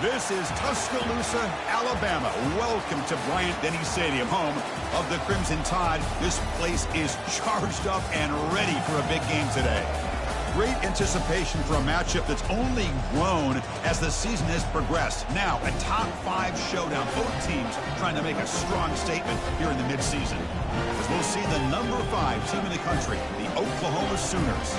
This is Tuscaloosa, Alabama. Welcome to Bryant-Denny Stadium, home of the Crimson Tide. This place is charged up and ready for a big game today. Great anticipation for a matchup that's only grown as the season has progressed. Now, a top-5 showdown. Both teams trying to make a strong statement here in the midseason. As we'll see the number 5 team in the country, the Oklahoma Sooners,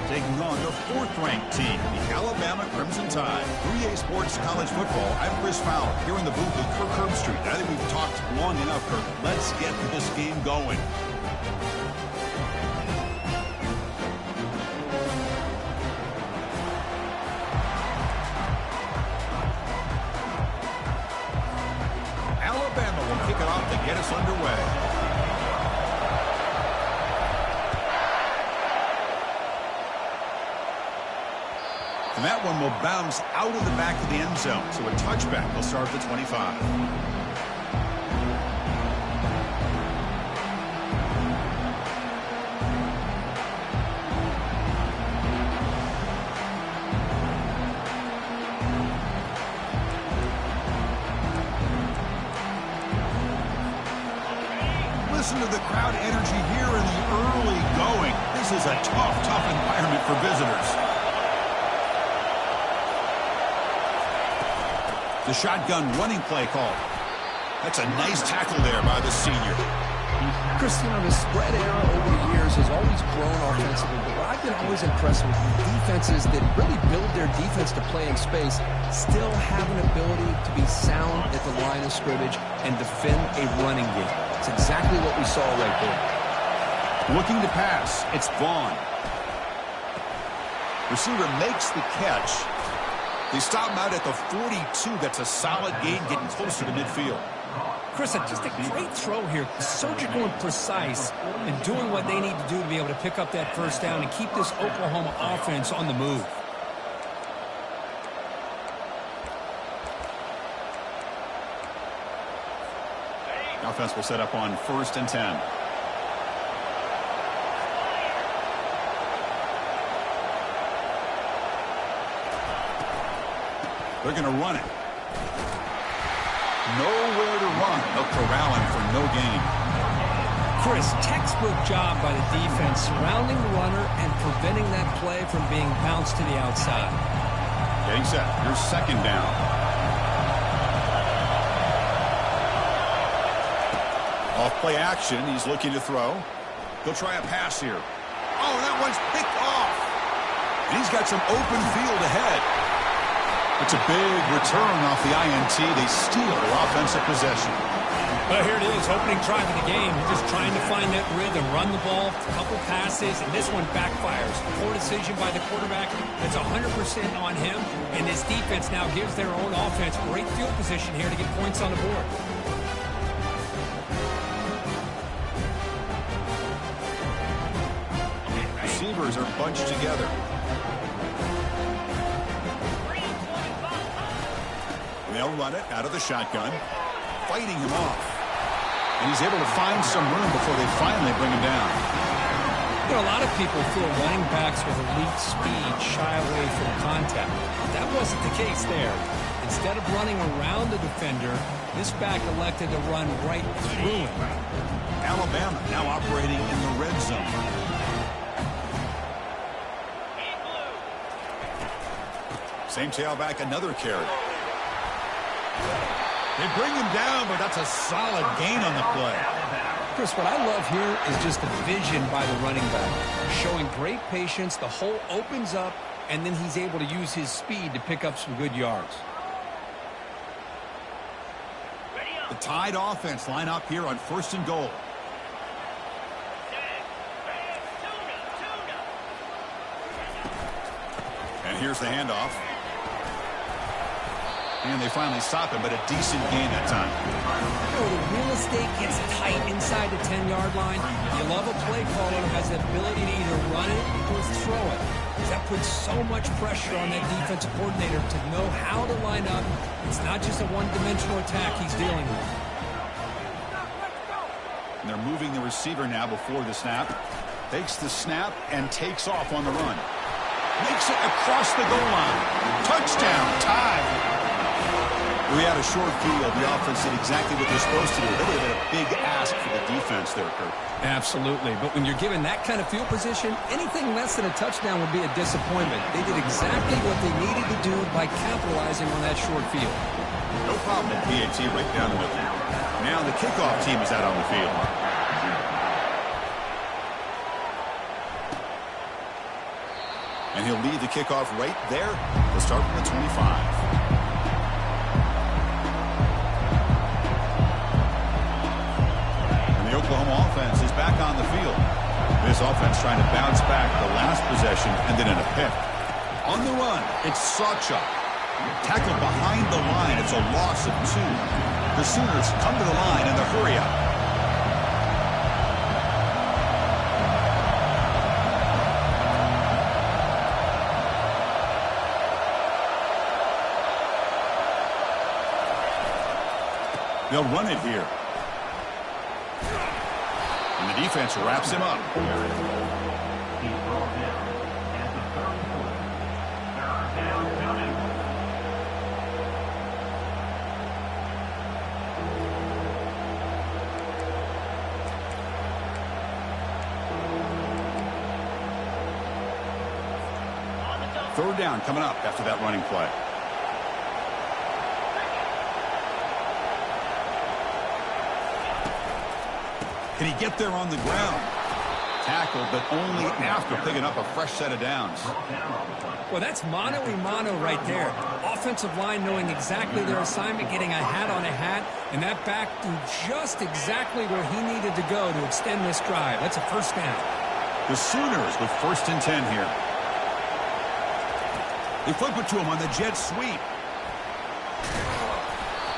taking on the 4th-ranked team, the Alabama Crimson Tide. 3A Sports College Football. I'm Chris Fowler here in the booth with Kirk Herbstreit. I think we've talked long enough, Kirk. Let's get this game going. Alabama will kick it off to get us underway. And that one will bounce out of the back of the end zone. So a touchback will start at the 25. Listen to the crowd energy here in the early going. This is a tough environment for visitors. The shotgun running play call. That's a nice tackle there by the senior. Chris, the spread era over the years has always grown offensively, but what I've been always impressed with defenses that really build their defense to play in space still have an ability to be sound at the line of scrimmage and defend a running game. It's exactly what we saw right there. Looking to pass. It's Vaughn. Receiver makes the catch. They stop him out at the 42. That's a solid gain, getting closer to midfield. Chris, just a great throw here. Surgical and precise, and doing what they need to do to be able to pick up that first down and keep this Oklahoma offense on the move. Offense will set up on 1st and 10. They're going to run it. Nowhere to run. They'll corral him for no gain. Chris, textbook job by the defense surrounding the runner and preventing that play from being bounced to the outside. Getting set. Here's 2nd down. Off play action. He's looking to throw. He'll try a pass here. Oh, that one's picked off. And he's got some open field ahead. It's a big return off the INT. They steal their offensive possession. Well, here it is, opening drive of the game. Just trying to find that rhythm, run the ball, a couple passes, and this one backfires. Poor decision by the quarterback. That's 100% on him, and this defense now gives their own offense great field position here to get points on the board. Receivers are bunched together. They'll run it out of the shotgun, fighting him off. And he's able to find some room before they finally bring him down. You know, a lot of people feel running backs with elite speed shy away from contact. That wasn't the case there. Instead of running around the defender, this back elected to run right through him. Alabama now operating in the red zone. Same tailback, another carry. They bring him down, but that's a solid gain on the play. Chris, what I love here is just the vision by the running back. Showing great patience, the hole opens up, and then he's able to use his speed to pick up some good yards. The Tide offense line up here on 1st and goal. And here's the handoff. And they finally stop him, but a decent gain that time. You know, the real estate gets tight inside the 10-yard line. You love a play caller who has the ability to either run it or throw it. That puts so much pressure on that defensive coordinator to know how to line up. It's not just a one-dimensional attack he's dealing with. And they're moving the receiver now before the snap. Takes the snap and takes off on the run. Makes it across the goal line. Touchdown, Tide. We had a short field. The offense did exactly what they're supposed to do. That would have been a big ask for the defense there, Kurt. Absolutely. But when you're given that kind of field position, anything less than a touchdown would be a disappointment. They did exactly what they needed to do by capitalizing on that short field. No problem at PAT right down the middle. Now the kickoff team is out on the field. And he'll lead the kickoff right there. We'll start from the 25. Oklahoma offense is back on the field. This offense trying to bounce back the last possession and then in a pick. On the run, it's Sawchuk. Tackled behind the line. It's a loss of 2. The Sooners come to the line in the hurry up. They'll run it here. And the defense wraps him up. Third down coming up after that running play. Can he get there on the ground? Tackled, but only after picking up a fresh set of downs. Well, that's mano-a-mano right there. Offensive line knowing exactly their assignment, getting a hat on a hat, and that back threw just exactly where he needed to go to extend this drive. That's a first down. The Sooners with 1st and 10 here. They flip it to him on the jet sweep.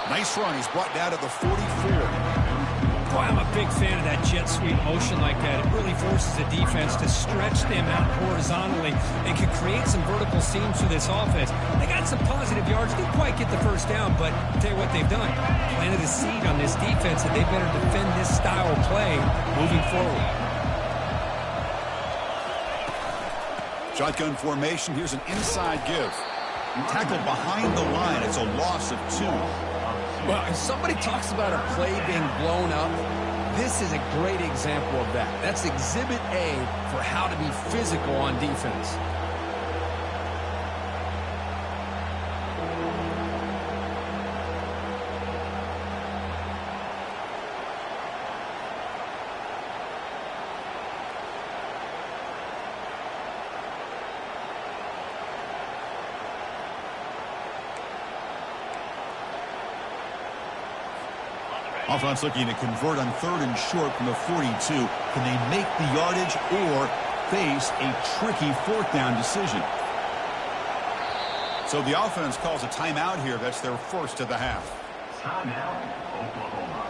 Nice run. He's brought down to the 44. Boy, I'm a big fan of that jet sweep motion like that. It really forces the defense to stretch them out horizontally and can create some vertical seams for this offense. They got some positive yards. Didn't quite get the first down, but I'll tell you what they've done. Planted a seed on this defense, and they better defend this style of play moving forward. Shotgun formation. Here's an inside give. Tackled behind the line. It's a loss of 2. Well, if somebody talks about a play being blown up, this is a great example of that. That's exhibit A for how to be physical on defense. Offense looking to convert on 3rd and short from the 42. Can they make the yardage or face a tricky 4th down decision? So the offense calls a timeout here. That's their first of the half. Timeout, Oklahoma.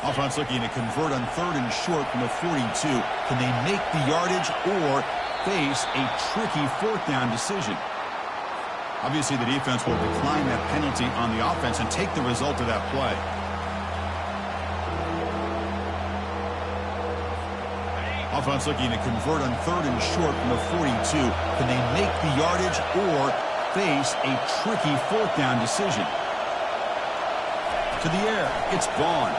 Offense looking to convert on 3rd and short from the 42. Can they make the yardage or face a tricky 4th down decision? Obviously, the defense will decline that penalty on the offense and take the result of that play. Offense looking to convert on 3rd and short from the 42. Can they make the yardage or face a tricky 4th down decision? To the air, it's Vaughn.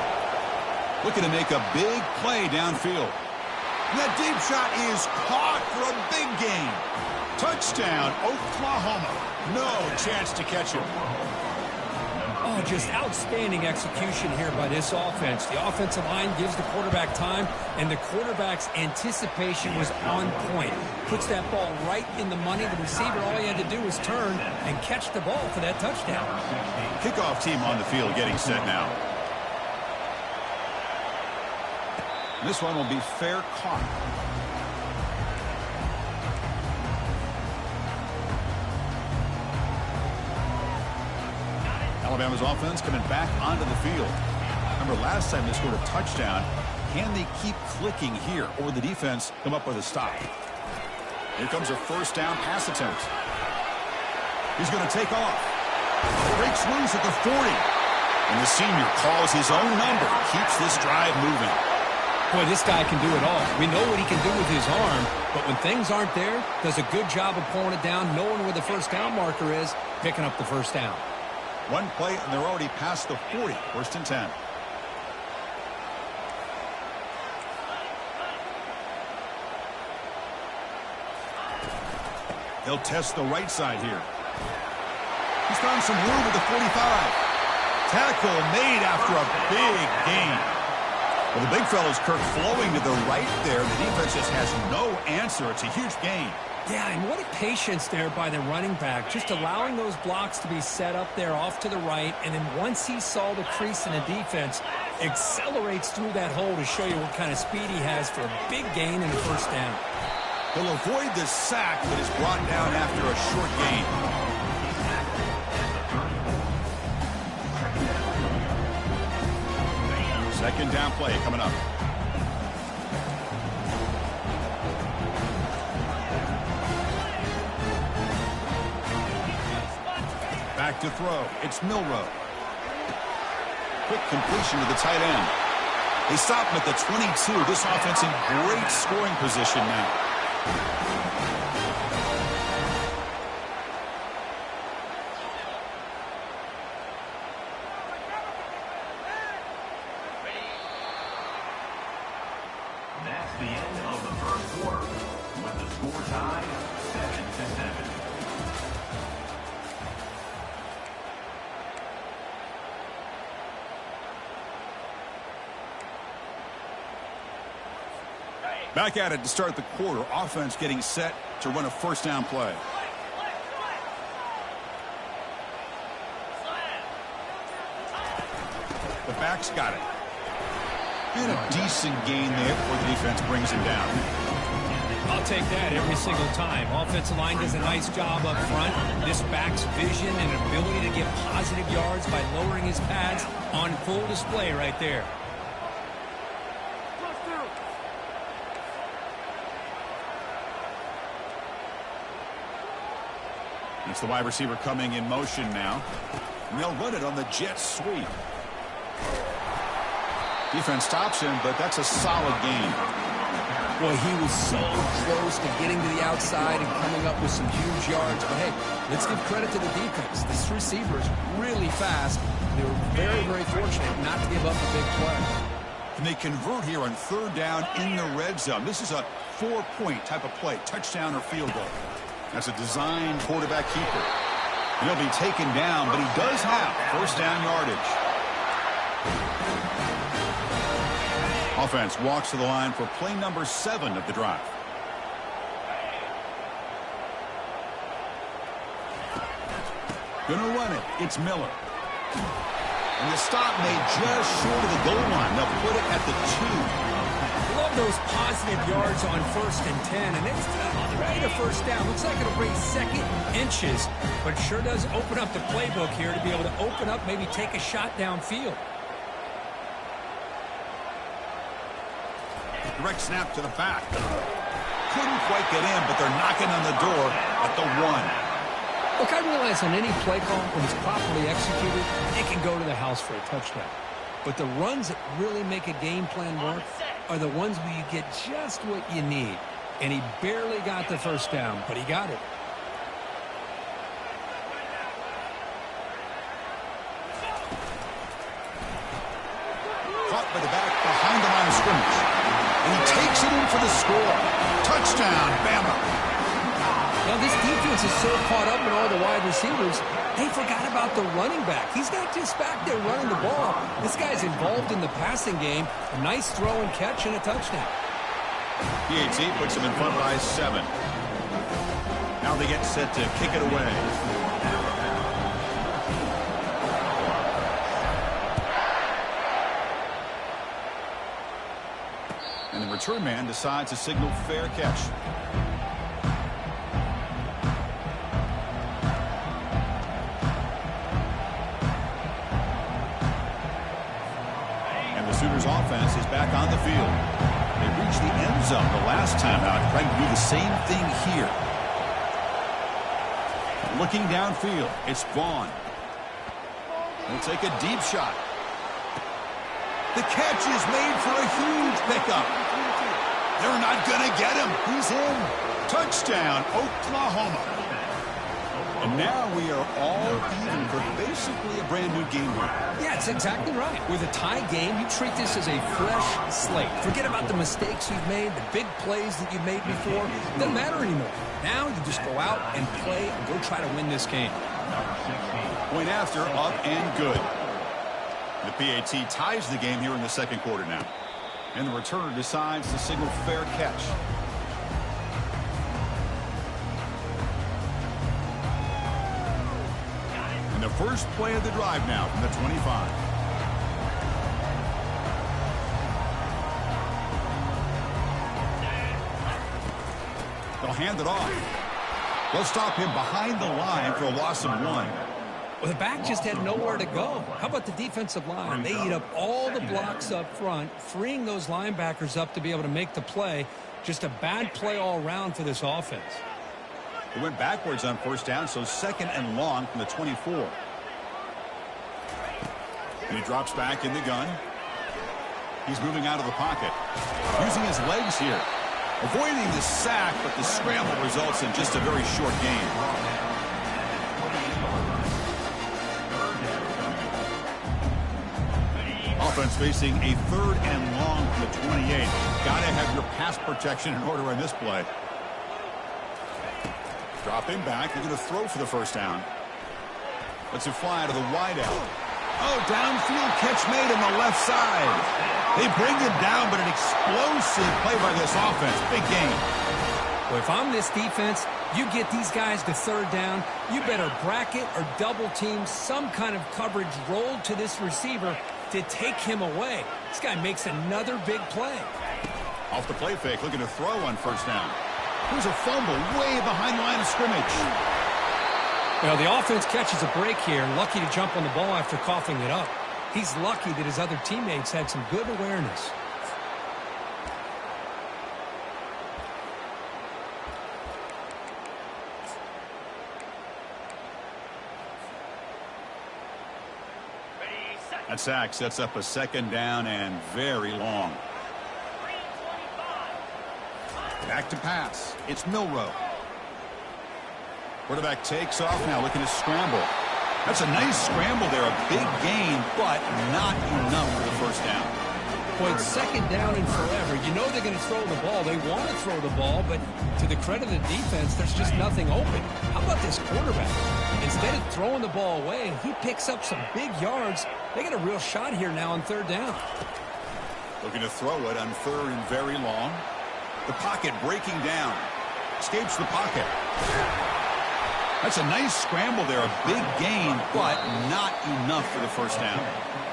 Looking to make a big play downfield. And that deep shot is caught for a big gain. Touchdown, Oklahoma. No chance to catch him. Oh, just outstanding execution here by this offense. The offensive line gives the quarterback time, and the quarterback's anticipation was on point. Puts that ball right in the money. The receiver, all he had to do was turn and catch the ball for that touchdown. Kickoff team on the field getting set now. This one will be fair caught. Alabama's offense coming back onto the field. Remember, last time they scored a touchdown. Can they keep clicking here, or the defense come up with a stop? Here comes a first down pass attempt. He's going to take off. Breaks loose at the 40. And the senior calls his own number. Keeps this drive moving. Boy, this guy can do it all. We know what he can do with his arm, but when things aren't there, does a good job of pulling it down, knowing where the first down marker is, picking up the first down. One play, and they're already past the 40. First and 10. He'll test the right side here. He's found some room at the 45. Tackle made after a big gain. Well, the big fellow's Kirk flowing to the right there. The defense just has no answer. It's a huge gain. Yeah, and what a patience there by the running back, just allowing those blocks to be set up there off to the right, and then once he saw the crease in the defense, accelerates through that hole to show you what kind of speed he has for a big gain and a first down. He'll avoid the sack, but is brought down after a short gain. Second down play coming up. Back to throw. It's Milroe. Quick completion to the tight end. They stop him at the 22. This offense in great scoring position now. That's the end of the first quarter, with the score tied 7-7. Back at it to start the quarter. Offense getting set to run a first down play. The back's got it. And a decent gain there before the defense brings him down. I'll take that every single time. Offensive line does a nice job up front. This back's vision and ability to get positive yards by lowering his pads on full display right there. It's the wide receiver coming in motion now. And they'll run it on the jet sweep. Defense stops him, but that's a solid gain. Boy, he was so close to getting to the outside and coming up with some huge yards. But hey, let's give credit to the defense. This receiver's really fast. They were very, very fortunate not to give up a big play. And they convert here on third down in the red zone. This is a 4-point type of play, touchdown or field goal. That's a designed quarterback keeper. He'll be taken down, but he does have first down yardage. Offense walks to the line for play number 7 of the drive. Gonna run it. It's Miller. And the stop made just short of the goal line. They'll put it at the 2. Love those positive yards on 1st and 10, and it's right to first down. Looks like it'll bring second inches, but sure does open up the playbook here to be able to open up, maybe take a shot downfield. Direct snap to the back. Couldn't quite get in, but they're knocking on the door at the 1. Look, I realize on any play call, when it's properly executed, it can go to the house for a touchdown. But the runs that really make a game plan work are the ones where you get just what you need. And he barely got the first down, but he got it. Caught by the back behind the line of scrimmage. And he takes it in for the score. Touchdown, Bama. Now, this defense is so caught up in all the wide receivers, they forgot about the running back. He's not just back there running the ball. This guy's involved in the passing game. A nice throw and catch and a touchdown. PAT puts him in front by 7. Now they get set to kick it away. And the return man decides to signal fair catch. And the Sooners offense is back on the field. They reached the end zone the last time out, trying to do the same thing here. Looking downfield, it's Vaughn. He'll take a deep shot. The catch is made for a huge pickup. They're not going to get him. He's in. Touchdown, Oklahoma. And now we are all even for basically a brand new game here. Yeah, it's exactly right. With a tie game, you treat this as a fresh slate. Forget about the mistakes you've made, the big plays that you've made before. It doesn't matter anymore. Now you just go out and play and go try to win this game. Point after, up and good. The PAT ties the game here in the second quarter now. And the returner decides to signal fair catch. And the first play of the drive now from the 25. They'll hand it off. They'll stop him behind the line for a loss of 1. Well, the back just had nowhere to go. How about the defensive line? They eat up all the blocks up front, freeing those linebackers up to be able to make the play. Just a bad play all around for this offense. It went backwards on first down, so second and long from the 24. And he drops back in the gun. He's moving out of the pocket. Using his legs here. Avoiding the sack, but the scramble results in just a very short gain. Offense facing a third and long from the 28. Got to have your pass protection in order on this play. Dropping back. They're going to throw for the first down. Lets it fly to the wideout. Oh, downfield catch made on the left side. They bring him down, but an explosive play by this offense. Big game. Well, if I'm this defense, you get these guys to third down, you better bracket or double team some kind of coverage rolled to this receiver to take him away. This guy makes another big play. Off the play fake, looking to throw on first down. Here's a fumble way behind the line of scrimmage. Well, the offense catches a break here, lucky to jump on the ball after coughing it up. He's lucky that his other teammates had some good awareness. That sack sets up a second down and very long. Back to pass. It's Milroe. Quarterback takes off now, looking to scramble. That's a nice scramble there, a big gain, but not enough for the first down. Boy, it's second down and forever. You know they're going to throw the ball. They want to throw the ball, but to the credit of the defense, there's just nothing open. How about this quarterback? Instead of throwing the ball away, he picks up some big yards. They got a real shot here now on third down. Looking to throw it on third and very long. The pocket breaking down. Escapes the pocket. That's a nice scramble there, a big gain, but not enough for the first down.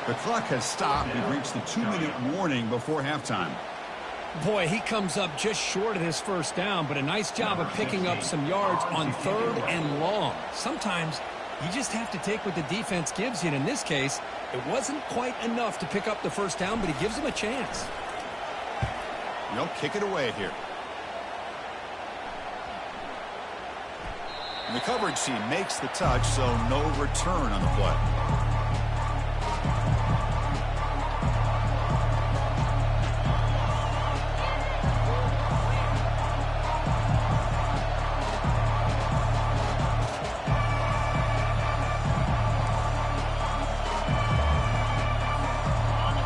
The clock has stopped. We've reached the 2-minute warning before halftime. Boy, he comes up just short of his first down, but a nice job of picking up some yards on third and long. Sometimes you just have to take what the defense gives you, and in this case, it wasn't quite enough to pick up the first down, but he gives them a chance. They'll kick it away here. And the coverage team makes the touch, so no return on the play.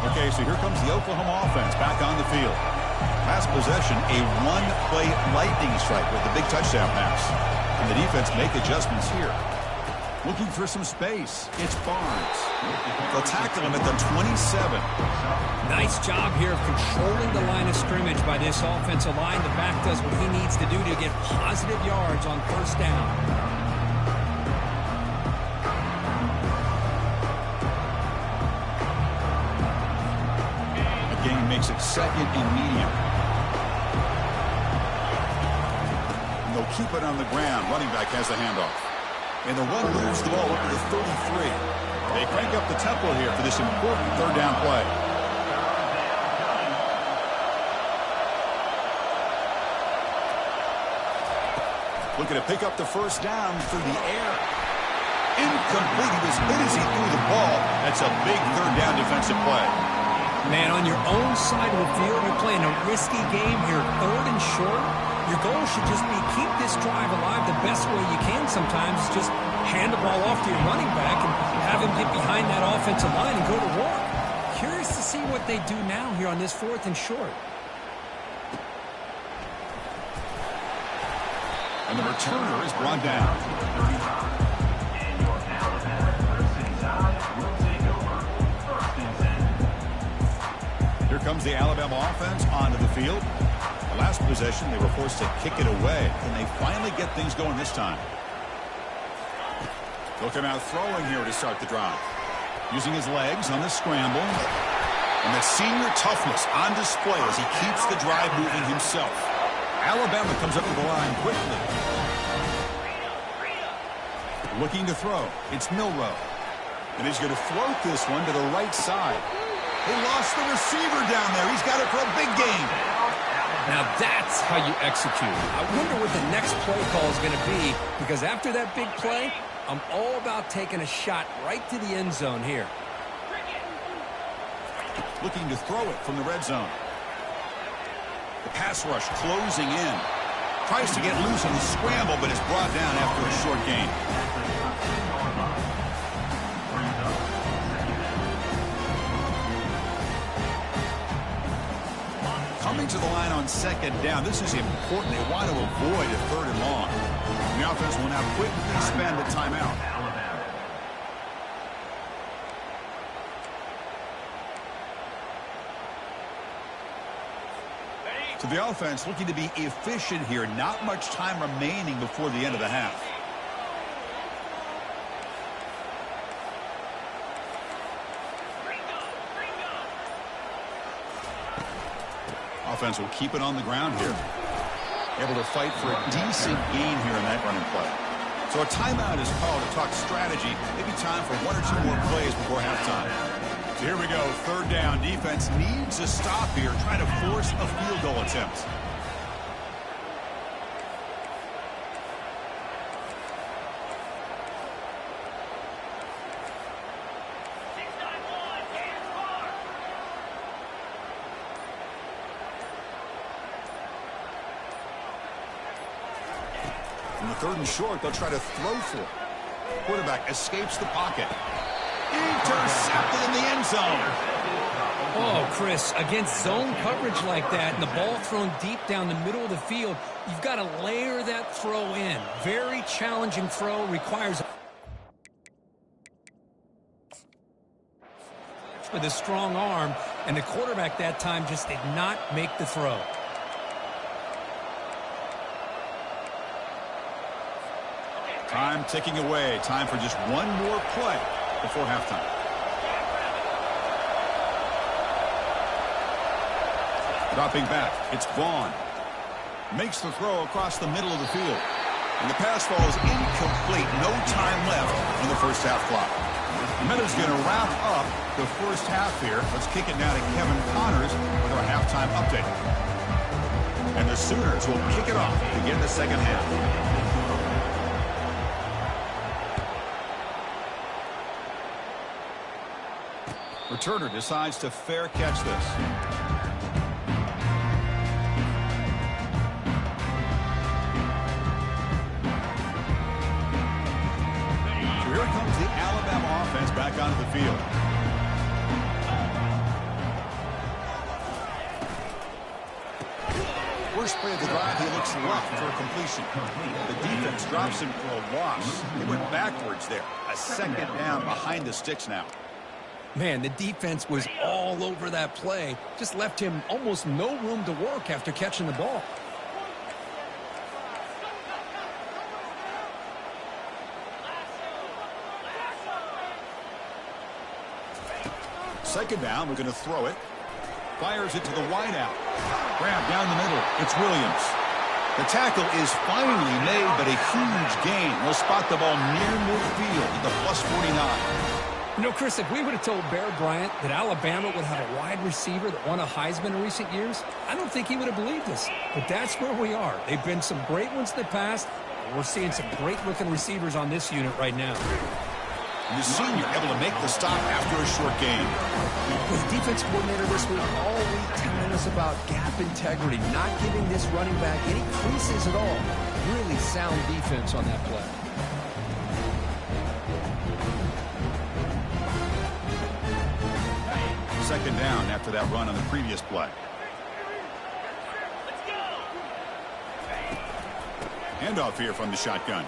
Okay, so here comes the Oklahoma offense back on the field. Last possession, a one-play lightning strike with a big touchdown pass. And the defense make adjustments here. Looking for some space. It's Barnes. They'll tackle him at the 27. Nice job here of controlling the line of scrimmage by this offensive line. The back does what he needs to do to get positive yards on first down. Again, makes it second and medium. They'll keep it on the ground. Running back has the handoff. And the run moves the ball up to the 33. They crank up the tempo here for this important third down play. Looking to pick up the first down through the air. Incomplete. He was hit as he threw the ball. That's a big third down defensive play. Man, on your own side of the field, you're playing a risky game here, 3rd and short. Your goal should just be keep this drive alive the best way you can sometimes. Just hand the ball off to your running back and have him get behind that offensive line and go to work. Curious to see what they do now here on this 4th and short. And the returner is brought down. And your Alabama Crimson Tide will take over 1st and 10. Here comes the Alabama offense onto the field. The last possession, they were forced to kick it away. Can they finally get things going this time? They'll come out throwing here to start the drive. Using his legs on the scramble. And the senior toughness on display as he keeps the drive moving himself. Alabama comes up to the line quickly. Looking to throw. It's Milroe. And he's going to float this one to the right side. They lost the receiver down there. He's got it for a big game. Now that's how you execute. I wonder what the next play call is going to be, because after that big play, I'm all about taking a shot right to the end zone here. Looking to throw it from the red zone. The pass rush closing in. Tries to get loose on the scramble, but is brought down after a short gain. Coming to the line on 2nd down. This is important. They want to avoid a 3rd and long. The offense will now quickly spend a timeout. So the offense looking to be efficient here. Not much time remaining before the end of the half. Offense will keep it on the ground here. Able to fight for a decent gain here in that running play. So a timeout is called to talk strategy. Maybe time for 1 or 2 more plays before halftime. So here we go, 3rd down. Defense needs a stop here, trying to force a field goal attempt. In the 3rd and short, they'll try to throw for it. Quarterback escapes the pocket. Intercepted in the end zone. Oh, Chris, against zone coverage like that and the ball thrown deep down the middle of the field, you've got to layer that throw in. Very challenging throw, requires with a strong arm, and the quarterback that time just did not make the throw. Time ticking away. Time for just 1 more play before halftime. Dropping back, it's Vaughn. Makes the throw across the middle of the field. And the pass falls incomplete. No time left on the first half clock. The Meadows going to wrap up the first half here. Let's kick it now to Kevin Connors with our halftime update. And the Sooners will kick it off to begin the second half. Returner decides to fair catch this. So here comes the Alabama offense back onto the field. First play of the drive, he looks left for a completion. The defense drops him for a loss. He went backwards there. A 2nd down behind the sticks now. Man, the defense was all over that play. Just left him almost no room to work after catching the ball. Second down, we're going to throw it. Fires it to the wideout. Grab down the middle. It's Williams. The tackle is finally made, but a huge gain. They'll spot the ball near midfield at the +49. You know, Chris, if we would have told Bear Bryant that Alabama would have a wide receiver that won a Heisman in recent years, I don't think he would have believed us. But that's where we are. They've been some great ones in the past. We're seeing some great-looking receivers on this unit right now. And the senior able to make the stop after a short gain. With the defense coordinator this week, all week telling us about gap integrity, not giving this running back any creases at all. Really sound defense on that play. Second down after that run on the previous play. Handoff here from the shotgun.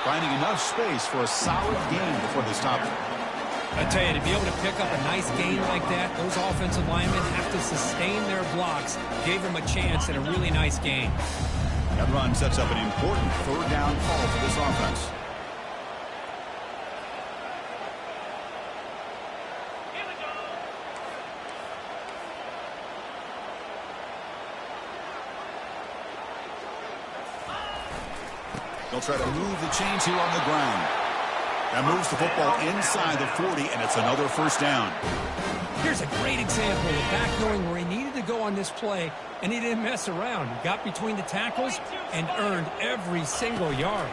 Finding enough space for a solid gain before they stop it. I tell you, to be able to pick up a nice gain like that, those offensive linemen have to sustain their blocks. Gave them a chance and a really nice gain. That run sets up an important third down call for this offense. They'll try to move the chains here on the ground. That moves the football inside the 40, and it's another first down. Here's a great example of the back knowing where he needed to go on this play, and he didn't mess around. He got between the tackles and earned every single yard.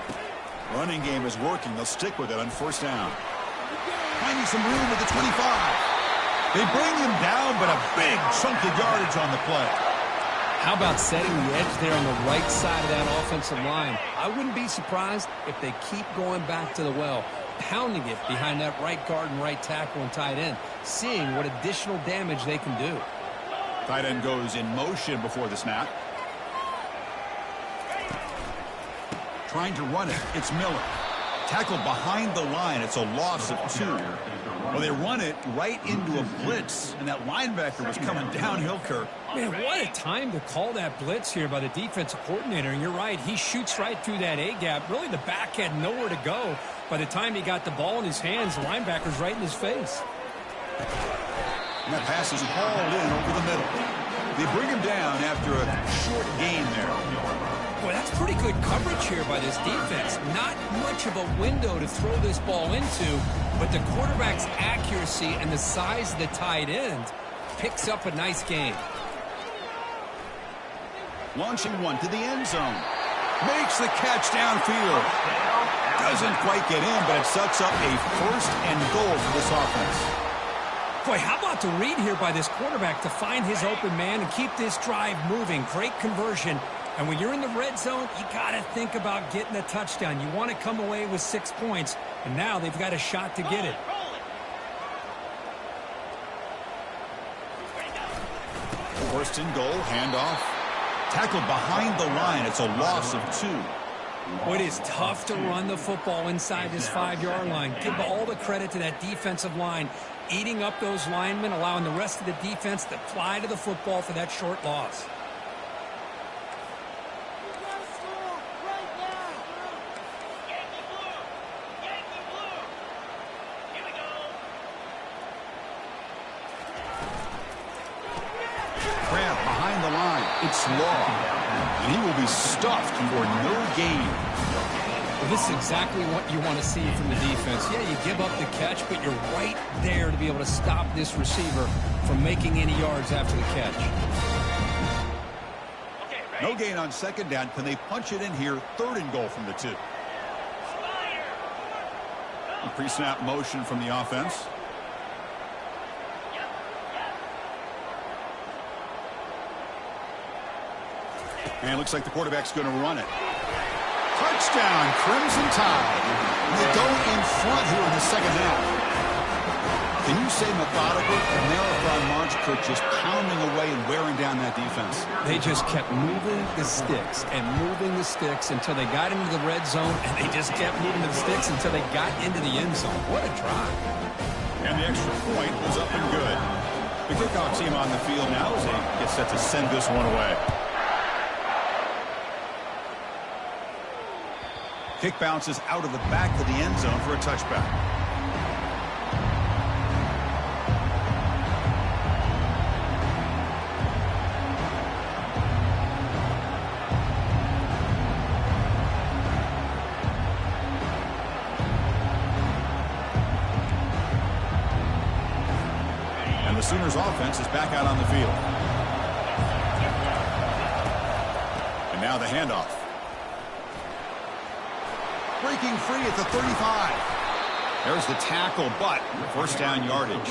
Running game is working. They'll stick with it on first down. Finding some room at the 25. They bring him down, but a big chunk of yardage on the play. How about setting the edge there on the right side of that offensive line? I wouldn't be surprised if they keep going back to the well, pounding it behind that right guard and right tackle and tight end, seeing what additional damage they can do. Tight end goes in motion before the snap. Trying to run it. It's Miller. Tackled behind the line. It's a loss of 2. Well, they run it right into a blitz, and that linebacker was coming downhill, Kirk. Man, what a time to call that blitz here by the defensive coordinator. And you're right, he shoots right through that A-gap. Really, the back had nowhere to go. By the time he got the ball in his hands, the linebacker's right in his face. And that pass is hauled in over the middle. They bring him down after a short gain there. Boy, that's pretty good coverage here by this defense. Not much of a window to throw this ball into, but the quarterback's accuracy and the size of the tight end picks up a nice gain. Launching one to the end zone. Makes the catch downfield. Doesn't quite get in, but it sets up a first and goal for this offense. Boy, how about the read here by this quarterback to find his open man and keep this drive moving. Great conversion. And when you're in the red zone, you got to think about getting a touchdown. You want to come away with 6 points, and now they've got a shot to get it. First and goal, handoff. Tackled behind the line. It's a loss of 2. Boy, it is tough to run the football inside this 5-yard line. Give all the credit to that defensive line, eating up those linemen, allowing the rest of the defense to fly to the football for that short loss. It's long, and he will be stuffed for no gain. Well, this is exactly what you want to see from the defense. Yeah, you give up the catch, but you're right there to be able to stop this receiver from making any yards after the catch. No gain on second down. Can they punch it in here? Third and goal from the 2. Pre-snap motion from the offense. And it looks like the quarterback's going to run it. Touchdown, Crimson Tide. They go in front here in the second half. Can you say methodical? A marathon march, Kirk, just pounding away and wearing down that defense. They just kept moving the sticks and moving the sticks until they got into the red zone, and they just kept moving the sticks until they got into the end zone. What a drive. And the extra point was up and good. The kickoff team on the field now as they get set to send this one away. Kick bounces out of the back of the end zone for a touchback. And the Sooners offense is back out on the field. And now the handoff. Breaking free at the 35. There's the tackle, but first down yardage.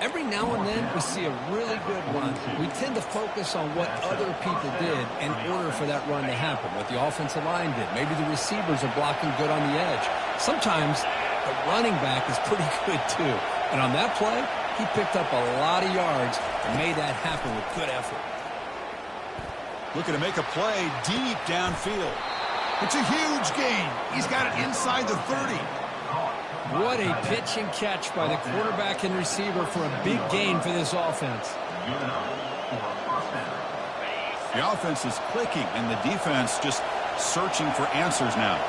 Every now and then we see a really good run. We tend to focus on what other people did in order for that run to happen, what the offensive line did. Maybe the receivers are blocking good on the edge. Sometimes the running back is pretty good too. And on that play, he picked up a lot of yards and made that happen with good effort. Looking to make a play deep downfield. It's a huge gain. He's got it inside the 30. What a pitch and catch by the quarterback and receiver for a big gain for this offense. The offense is clicking, and the defense just searching for answers now.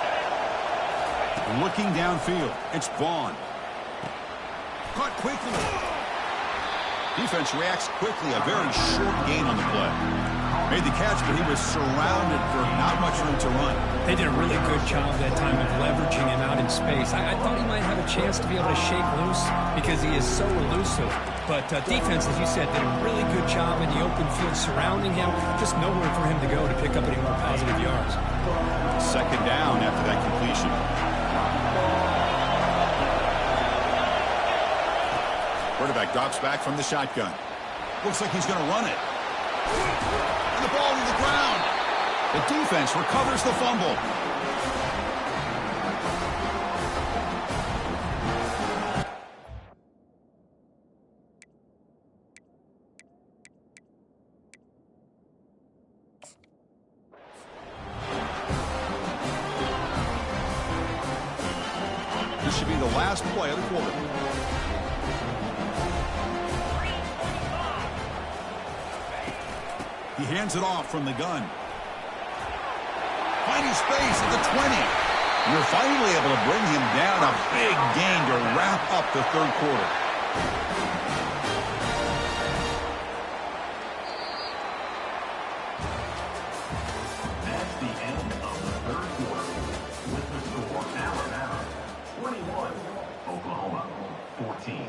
Looking downfield. It's Vaughn. Caught quickly. Defense reacts quickly. A very short gain on the play. Made the catch, but he was surrounded for not much room to run. They did a really good job that time of leveraging him out in space. I thought he might have a chance to be able to shake loose because he is so elusive. But defense, as you said, did a really good job in the open field surrounding him. Just nowhere for him to go to pick up any more positive yards. Second down after that completion. Quarterback drops back from the shotgun. Looks like he's going to run it. And the ball to the ground. The defense recovers the fumble. This should be the last play of the quarter. He hands it off from the gun. Finding space at the 20. You're finally able to bring him down. A big gain to wrap up the third quarter. That's the end of the third quarter. With the score, Alabama 21, Oklahoma 14.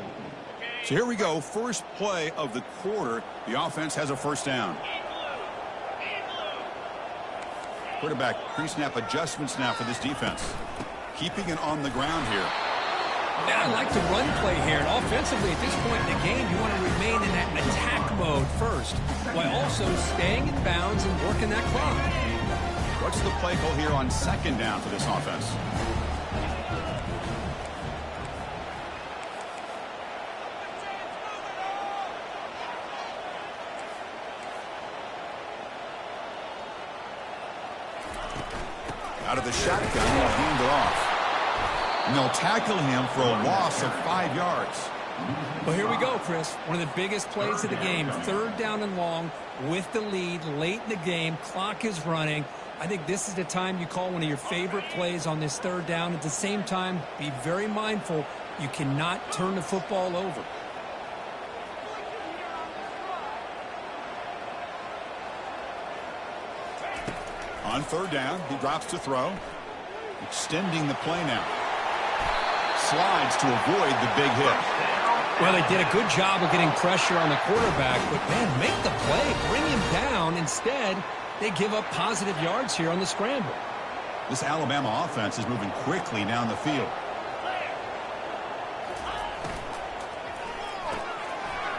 So here we go. First play of the quarter. The offense has a first down. Quarterback pre-snap adjustments now for this defense. Keeping it on the ground here. Man, I like the run play here. And offensively, at this point in the game, you want to remain in that attack mode first, while also staying in bounds and working that clock. What's the play call here on second down for this offense? Out of the shotgun, he'll hand it off. And they'll tackle him for a loss of 5 yards. Well, here we go, Chris. One of the biggest plays of the game. Third down and long with the lead late in the game. Clock is running. I think this is the time you call one of your favorite plays on this third down. At the same time, be very mindful. You cannot turn the football over. On third down, he drops to throw. Extending the play now. Slides to avoid the big hit. Well, they did a good job of getting pressure on the quarterback, but, man, make the play. Bring him down. Instead, they give up positive yards here on the scramble. This Alabama offense is moving quickly down the field.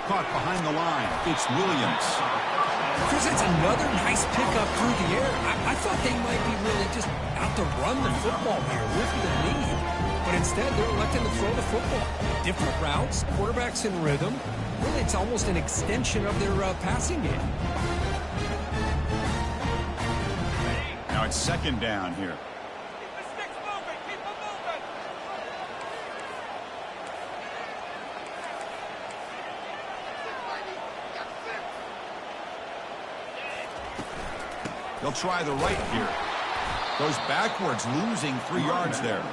Caught behind the line. It's Williams. Chris, it's another nice pickup through the air. I thought they might be really just out to run the football here with the lead. But instead, they're electing to throw the football. Different routes, quarterbacks in rhythm. Really, it's almost an extension of their passing game. Now it's second down here. They'll try the right here. Goes backwards, losing 3 yards there.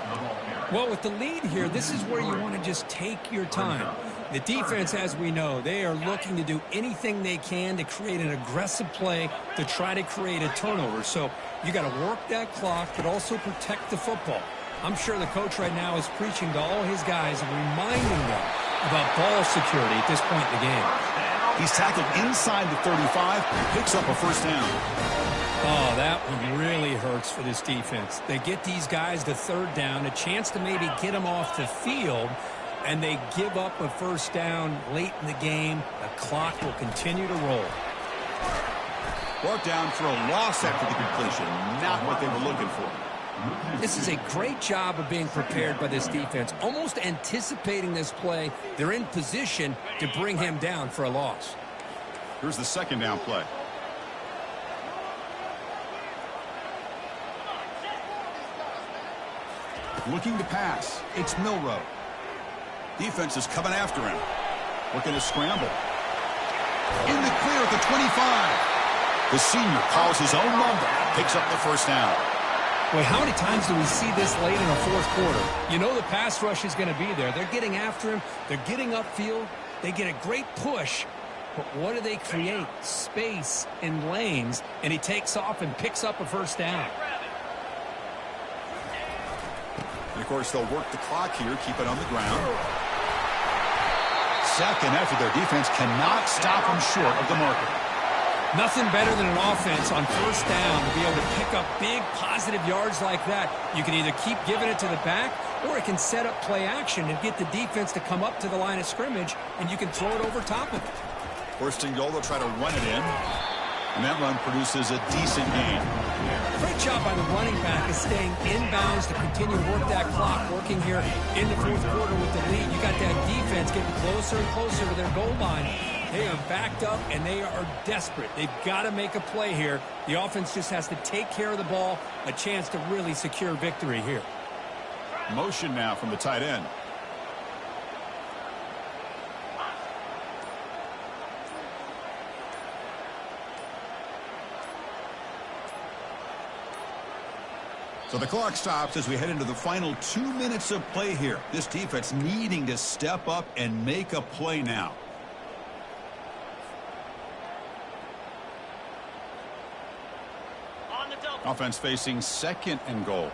Well, with the lead here, this is where you want to just take your time. The defense, as we know, they are looking to do anything they can to create an aggressive play to try to create a turnover. So you got to work that clock, but also protect the football. I'm sure the coach right now is preaching to all his guys and reminding them about ball security at this point in the game. He's tackled inside the 35, picks up a first down. Oh, that one really hurts for this defense. They get these guys to third down, a chance to maybe get them off the field, and they give up a first down late in the game. The clock will continue to roll. Brought down for a loss after the completion. Not what they were looking for. This is a great job of being prepared by this defense, almost anticipating this play. They're in position to bring him down for a loss. Here's the second down play. Looking to pass. It's Milroe. Defense is coming after him. Looking to scramble. In the clear at the 25. The senior calls his own number. Picks up the first down. Boy, how many times do we see this late in a fourth quarter? You know the pass rush is going to be there. They're getting after him. They're getting upfield. They get a great push. But what do they create? Space and lanes. And he takes off and picks up a first down. And, of course, they'll work the clock here, keep it on the ground. Second effort, their defense cannot stop them short of the marker. Nothing better than an offense on first down to be able to pick up big positive yards like that. You can either keep giving it to the back, or it can set up play action and get the defense to come up to the line of scrimmage, and you can throw it over top of it. First and goal, they'll try to run it in. And that run produces a decent gain. Great job by the running back of staying inbounds to continue to work that clock, working here in the fourth quarter with the lead. You got that defense getting closer and closer to their goal line. They are backed up, and they are desperate. They've got to make a play here. The offense just has to take care of the ball, a chance to really secure victory here. Motion now from the tight end. So the clock stops as we head into the final 2 minutes of play here. This defense needing to step up and make a play now. Offense facing second and goal.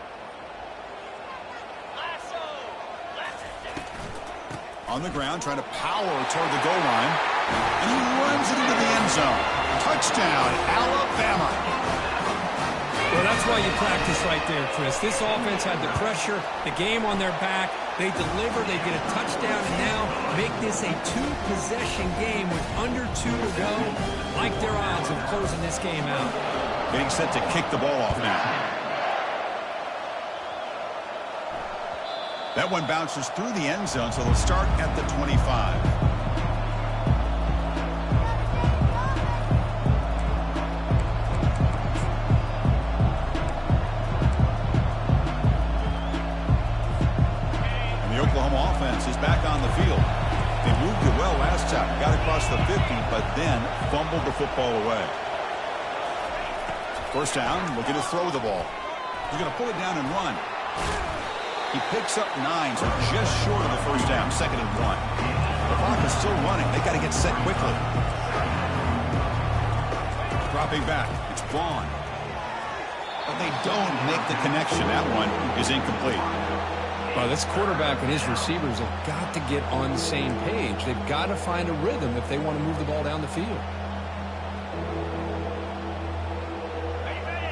On the ground, trying to power toward the goal line. And he runs it into the end zone. Touchdown, Alabama. Well, that's why you practice right there, Chris. This offense had the pressure, the game on their back. They deliver, they get a touchdown, and now make this a two-possession game with under 2 to go. Like their odds of closing this game out. Getting set to kick the ball off now. That one bounces through the end zone, so they'll start at the 25. Oklahoma offense is back on the field. They moved it well last time, got across the 50, but then fumbled the football away. First down, looking to throw the ball. He's going to pull it down and run. He picks up 9, so just short of the first down, 2nd and 1. The clock is still running. They got to get set quickly. Dropping back, it's Vaughn. But they don't make the connection. That one is incomplete. Well, this quarterback and his receivers have got to get on the same page. They've got to find a rhythm if they want to move the ball down the field.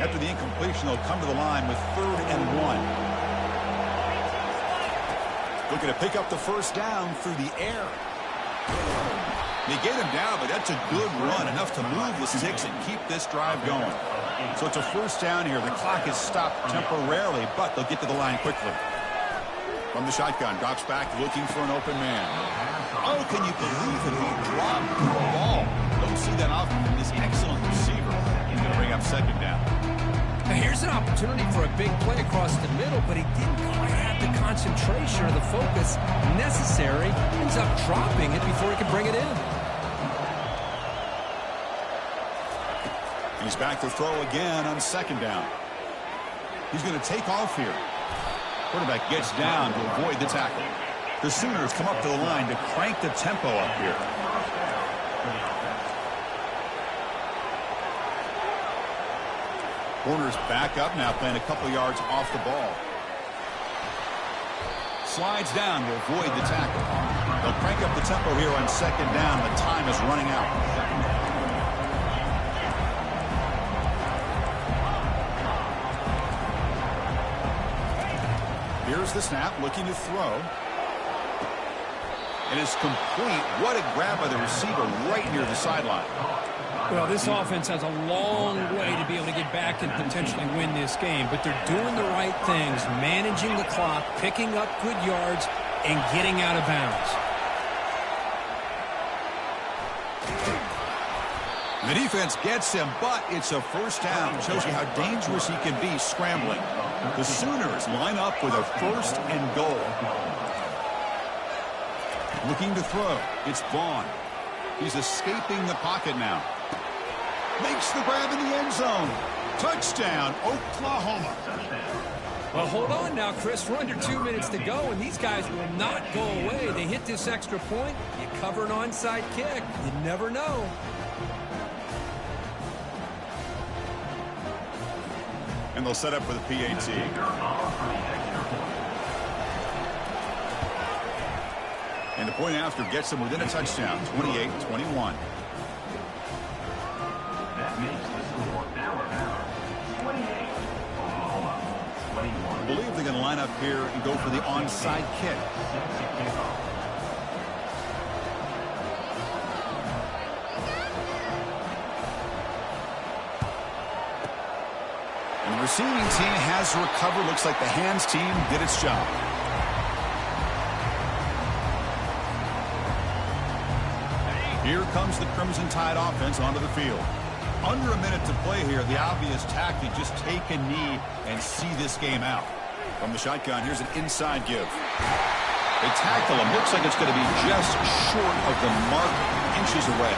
After the incompletion, they'll come to the line with 3rd and 1. Looking to pick up the first down through the air. They get him down, but that's a good run, enough to move the sticks and keep this drive going. So it's a first down here. The clock is stopped temporarily, but they'll get to the line quickly. From the shotgun, drops back, looking for an open man. Oh, can you believe it? He dropped the ball. Don't see that often from this excellent receiver. He's going to bring up 2nd down. Now here's an opportunity for a big play across the middle, but he didn't quite have the concentration or the focus necessary. Ends up dropping it before he could bring it in. He's back to throw again on 2nd down. He's going to take off here. Quarterback gets down to avoid the tackle. The Sooners come up to the line to crank the tempo up here. Corners back up now, playing a couple yards off the ball. Slides down to avoid the tackle. They'll crank up the tempo here on 2nd down. The time is running out. Here's the snap, looking to throw. And it's complete. What a grab by the receiver right near the sideline. Well, this offense has a long way to be able to get back and potentially win this game, but they're doing the right things, managing the clock, picking up good yards, and getting out of bounds. The defense gets him, but it's a first down. Shows you how dangerous he can be scrambling. The Sooners line up with a 1st and goal. Looking to throw. It's Vaughn. He's escaping the pocket now. Makes the grab in the end zone. Touchdown, Oklahoma. Well, hold on now, Chris. We're under 2 minutes to go, and these guys will not go away. They hit this extra point. You cover an onside kick. You never know. And they'll set up for the PAT. And the point after gets them within a touchdown, 28-21. That makes the score Alabama 28, Oklahoma 21. I believe they're going to line up here and go for the onside kick. And the receiving team has recovered. Looks like the hands team did its job. Here comes the Crimson Tide offense onto the field. Under a minute to play here, the obvious tactic, just take a knee and see this game out. From the shotgun, here's an inside give. They tackle him. Looks like it's going to be just short of the mark, inches away.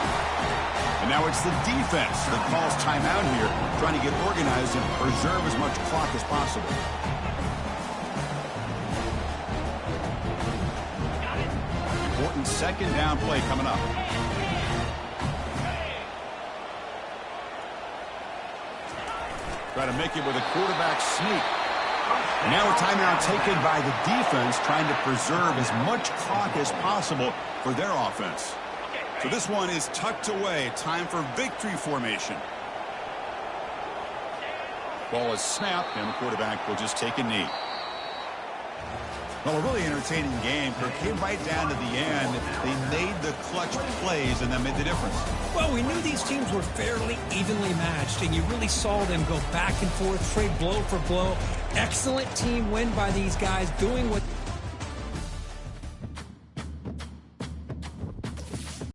And now it's the defense that calls timeout here, trying to get organized and preserve as much clock as possible. Important 2nd down play coming up. Try to make it with a quarterback sneak. Now a timeout taken by the defense, trying to preserve as much clock as possible for their offense. So this one is tucked away. Time for victory formation. Ball is snapped, and the quarterback will just take a knee. Well, a really entertaining game. It came right down to the end. They made the clutch plays, and that made the difference. Well, we knew these teams were fairly evenly matched, and you really saw them go back and forth, trade blow for blow. Excellent team win by these guys, doing what